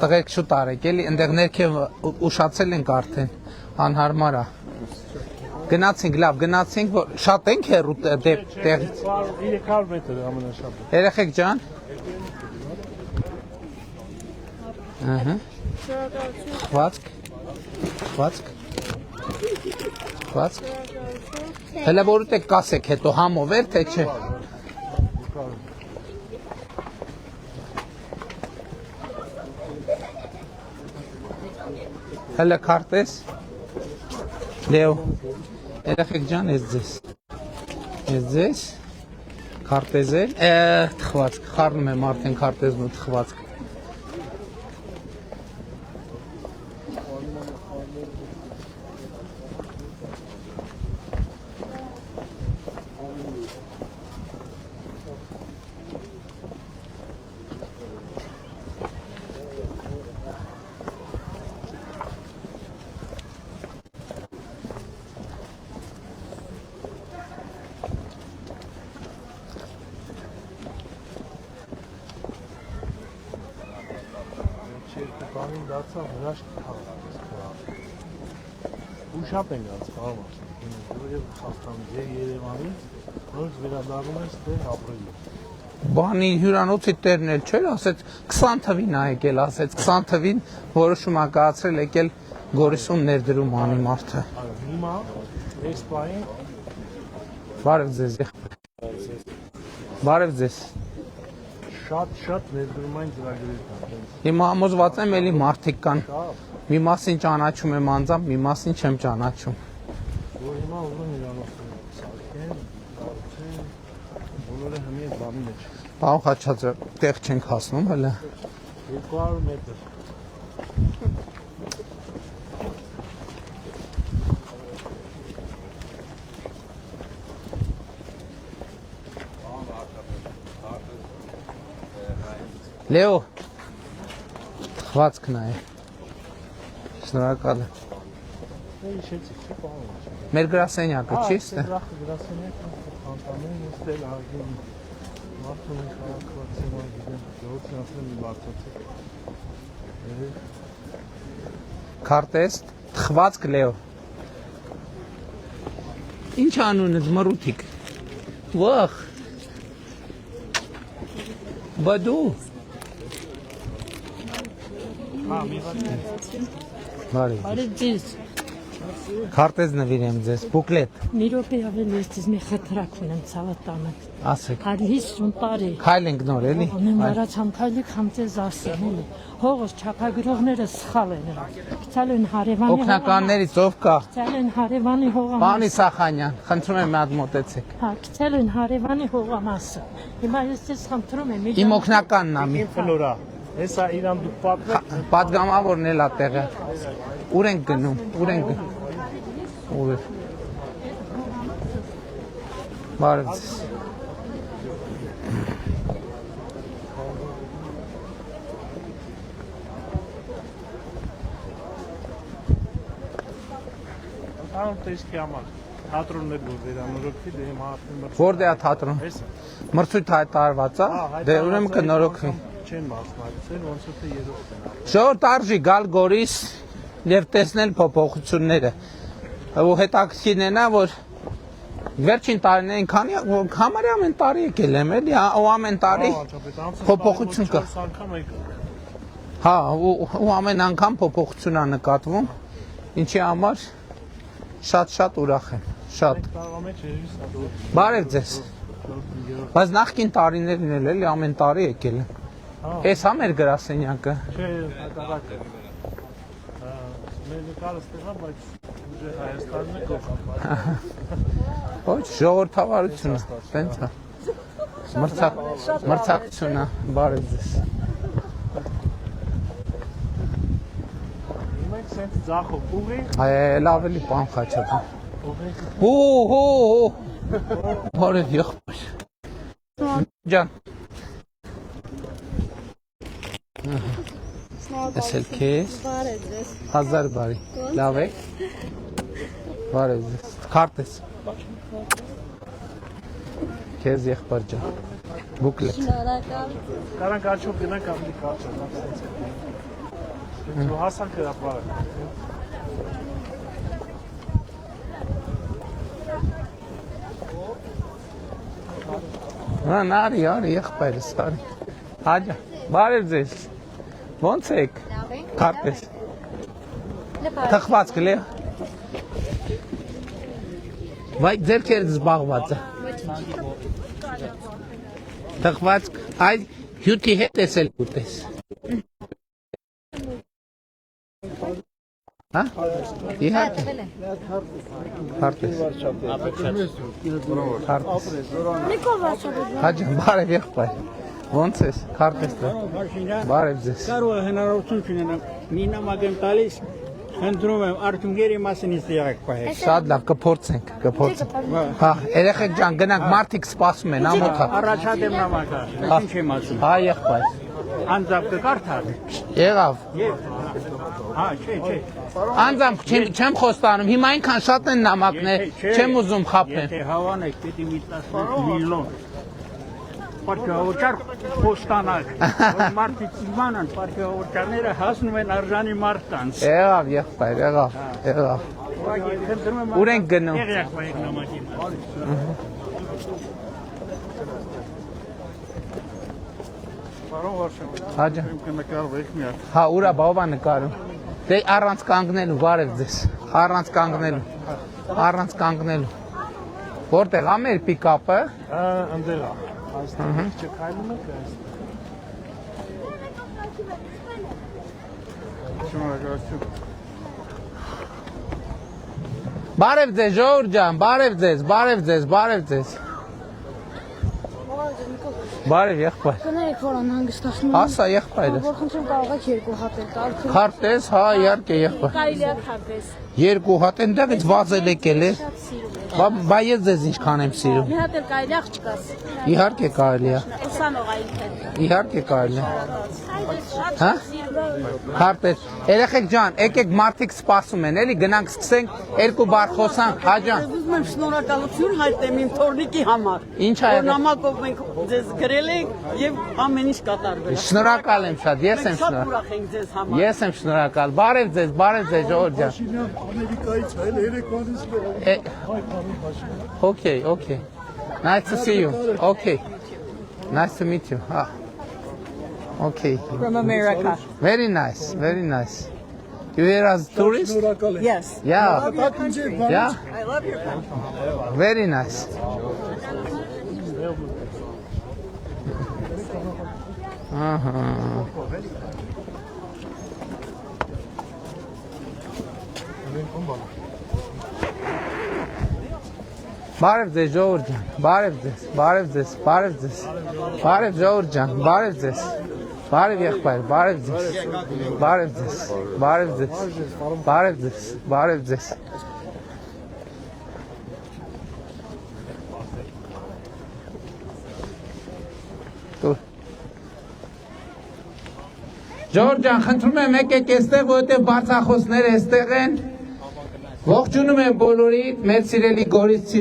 Տղեկ շուտ արեք, էլի այնտեղ ներքև ուշացել ենք արդեն, անհարմար է։ Գնացինք, որ շատ ենք հեռու տեղից։ 300 մետր ամենաշատը։ Երեխեք ջան։ Ահա։ Խվածք։ Հələ որ ուտեք կասեք հետո համով էր թե չէ։ Հələ քարտես։ Լեո։ Երեխեք ջան, ես ձեզ քարտեզել, թխվածք, խառնում եմ արդեն քարտեզն ու թխվածք։ Բանին դարձավ հրաշք քաղաք։ Ու շատ են գած խաղաց։ Որովհետև Հայաստանի ձեր Երևանի նորից վերադառնում են ստեղ ապրելու։ Բանի հյուրանոցի տերն էլ չէր, ասեց 20 թվին ա եկել, ասեց 20 թվին որոշում ա կայացրել եկել Գորիսում ներդրում անի մարդը։ Հիմա էսպային Բարև ձեզ։ Շատ ներդրումային ծրագրեր կան։ Հիմա համոզված եմ էլի մարդիկ կան։ Մի մասին ճանաչում եմ անձամբ, մի մասին չեմ ճանաչում։ Որ հիմա ուզում իրանոցը սարքեն, բոլորը հիմի այդ բանի մեջ։ Պարոն Խաչատրյան, տեղ չենք հասնում հələ։ 200 մետր։ Լեո, թխվածքն է։ Շնորհակալ եմ։ Իջեցի, չի պարոն։ Մեր գրասենյակը չի ստե։ Գրասենյակը խանտանեն ստել արգին։ Մարդուն են քաղաքացիական գիտեն, ժողովրդին ասել մի բարձացեք։ Քարտես, թխվածք Լեո։ Ինչ անունդ մռութիկ։ Վախ։ Բադու։ Բարև ձեզ։ Քարտեզ նվիրեմ ձեզ, բուկլետ։ Մի րոպե ավել ես ձեզ մի խտրակ ունեմ ցավատանը։ Ասեք։ 50 տարի։ Քայլ ենք նոր էլի։ Անեմ առաջ համքայլի խամ ձեզ ասեմ էլի։ Հողս չափագրողները սխալ են նրանք։ Գցել են հարևանի։ Օգնականներից ով կա։ Գցել են հարևանի հողամասը։ Պանի Սախանյան, խնդրում եմ մի հատ մոտեցեք։ Հա, գցել են հարևանի հողամասը։ Հիմա ես ձեզ խնդրում եմ։ Իմ օգնականն է մի։ Ֆլորա, հեսա իրան դուք պատմեք։ Պատգամավորն էլ է տեղը։ Ուր ենք գնում։ Ուր։ Բարև ձեզ։ Անտանոց տեսքի համար թատրոններ որ վերանորոգվի, դե հիմա Որտե է թատրոն։ Մրցույթ հայտարարված է։ Դե ուրեմն կնորոգվի։ Չեն մասնակցել, ոնց որ թե երրորդն է։ Ժողովուրդ արժի գալ Գորիս եւ տեսնել փոփոխությունները։ Ու հետաքրքիրն է նա, որ վերջին տարիներին քանի համարյա ամեն տարի եկել եմ էլի, ու ամեն տարի փոփոխություն կա։ Հա, ու ամեն անգամ փոփոխություն է նկատվում, ինչի համար շատ ուրախ եմ, շատ։ Բարև ձեզ։ Բայց նախկին տարիներին էլ էլի ամեն տարի եկել եմ։ Էս հա մեր գրասենյակը։ Չէ, հակառակը։ Մեր նկարը ստեղա, բայց ուժը Հայաստանն է կողմ։ Ոչ, ժողովրդավարությունը, տենց է։ Մրցակցությունը, բարև ձեզ։ Մենք սենց ձախով ուղի։ Այլ ավելի պան Խաչատրյան։ Բարև եղբայր։ Ջան։ Էսել քեզ։ Բարև ձեզ։ 1000 բարի։ Լավ եք։ Բարև ձեզ։ Քարտես։ Քեզ եղբայր ջան։ Բուկլետ։ Շնորհակալ։ Կարանք աչով գնանք ավելի կարճ։ Դու հասանք հրապարակ։ Արի, եղբայրս, արի։ Հաջա, բարև ձեզ։ Ոնց եք։ Քարտես։ Թխվածք լե։ Վայ ձերքերդ զբաղված է։ Թխվածք, այ հյութի հետ էսել կուտես։ Հա։ Իհարկե։ Քարտես։ Քարտես։ Նիկոլ Վարշավետ։ Հաջա, բարև եղբայր։ Ոնց ես, քարտես դու։ Բարև ձեզ։ Կարող է հնարավորություն չունենամ, մի նամակ եմ տալիս, խնդրում եմ արդյունքերի մասին ինձ եղեք պահեք։ Շատ լավ, կփորձենք։ Հա, երեխեք ջան, գնանք, մարդիկ սպասում են, ամոթա։ Առաջադեմ նամակը, ինչ եմ ասում։ Հա, եղբայր։ Անձամբ կկարդալ։ Եղավ։ Հա, չէ։ Անձամբ չեմ խոստանում, հիմա այնքան շատ են նամակներ, չեմ ուզում խաբեմ։ Եթե հավանեք, պետք է մի 10 միլիոն պարտիվաճար խոստանալ, որ մարդիկ իմանան պարտիվաճարները հասնում են արժանի մարդկանց։ Եղավ, եղբայր, եղավ։ Ուր ենք գնում։ Եղեք պահեք նամակին։ Պարոն Վարշավետ, Հաջա։ կնկարվեք մի հատ։ Հա, ուրա բավա նկարում։ Դե առանց կանգնելու, բարև ձեզ։ Առանց կանգնելու։ Որտեղ ա մեր պիկապը։ Ընդեղ է։ Այստեղ չքայլում եք Շնորհակալություն։ Բարև ձեզ, ժողովուրդ ջան, բարև ձեզ։ Բարև եղբայր։ Կներեք որ անհանգստացնում Ասա եղբայրս։ Որ խնդրում կարող եք երկու հատ էլ տալ։ Քարտես, հա, իհարկե եղբայր։ Կարելի է քարտես։ Երկու հատ այնտեղից վազել եկել է։ Շատ սիրում եմ։ Բա ես ձեզ ինչքան եմ սիրում։ Մի հատ էլ կարելի է աղջկաս։ Իհարկե կարելի է։ Ուսանողային հետ։ Իհարկե կարելի է։ Շատ Հա։ սիրում։ Քարտես։ Երեխեք ջան, եկեք մարդիկ սպասում են, էլի գնանք սկսենք երկու բառ խոսանք, հա ջան։ Ուզում եմ շնորհակալություն հայտնեմ իմ թորնիկի համար։ Ինչ ա եղել։ Նամակով մենք ձեզ գրել ենք եւ ամեն ինչ կատարվել է։ Շնորհակալ եմ շատ, ես եմ Շատ շնորհակալ։ ուրախ ենք ձեզ համար։ Ես եմ շնորհակալ։ Բարև ձեզ, ժողովուրդ ջան։ Ամերիկայից այլ երեկվանից Okay. Nice to see you. Okay. Nice to meet you. Ah. Okay. From America. Very nice. You here as tourist? Yes. Yeah. Yeah. I love your country. Very nice. Բարև ձեզ ժողովուրդ ջան, բարև ձեզ, ժողովուրդ ջան, բարև ձեզ, բարև եղբայր, բարև ձեզ, Ժողովուրդ ջան, խնդրում եմ եկեք այստեղ, որովհետև բարձրախոսները այստեղ են, ողջունում եմ բոլորիդ, մեր սիրելի Գորիսցի